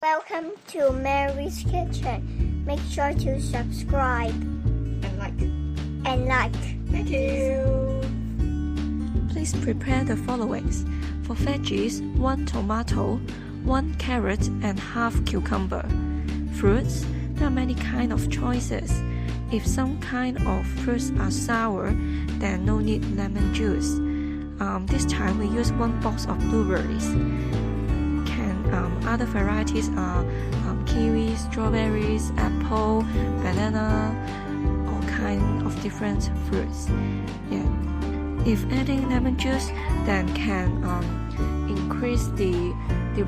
Welcome to Mary's Kitchen. Make sure to subscribe and like. Thank you. Please prepare the followings. For veggies, 1 tomato, 1 carrot and half cucumber. Fruits, there are many kind of choices. If some kind of fruits are sour, then no need lemon juice. This time we use 1 box of blueberries. Other varieties are kiwi, strawberries, apple, banana, all kind of different fruits. Yeah. If adding lemon juice, then can increase the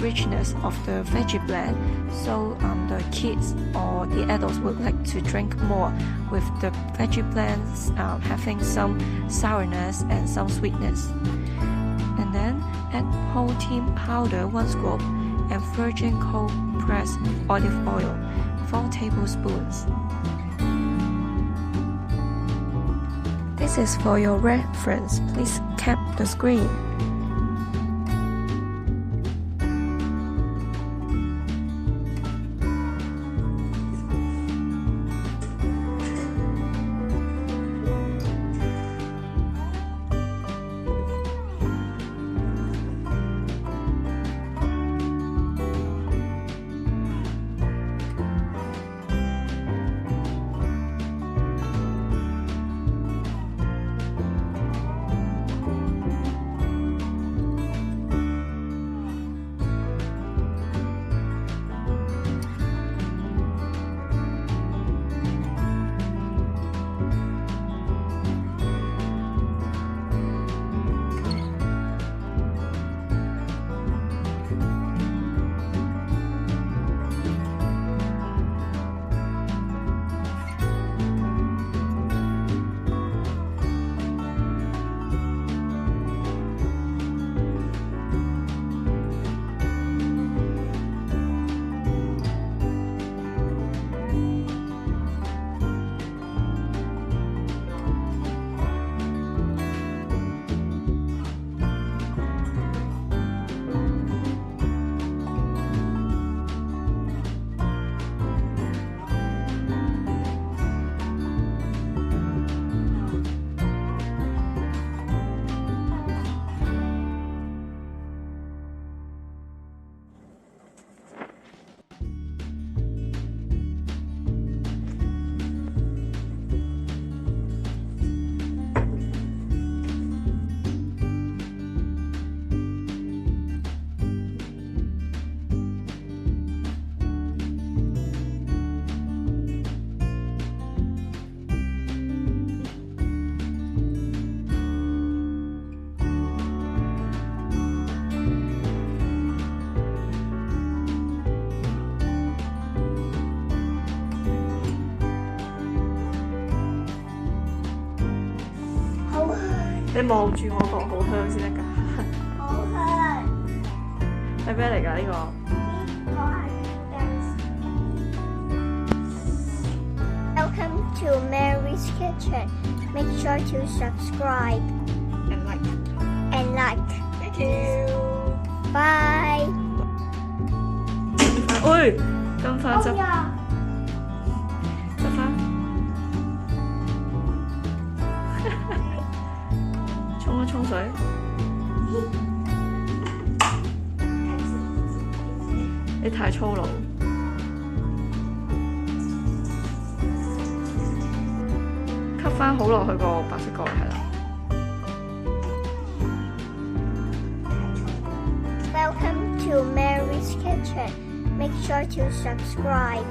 richness of the veggie blend, so the kids or the adults would like to drink more with the veggie blends having some sourness and some sweetness. And then add whole team powder 1 scoop and virgin cold pressed olive oil 4 tablespoons. This is for your reference. Please cap the screen.你望住我講好香先得㗎。好香。係咩嚟㗎呢個？Welcome to Mary's Kitchen. Make sure to subscribe and like. Thank you. Bye. 喂，跟翻執，呀。執翻。沖一沖水。你太粗魯。吸翻好落去個白色角係啦。Welcome to Mary's Kitchen. Make sure to subscribe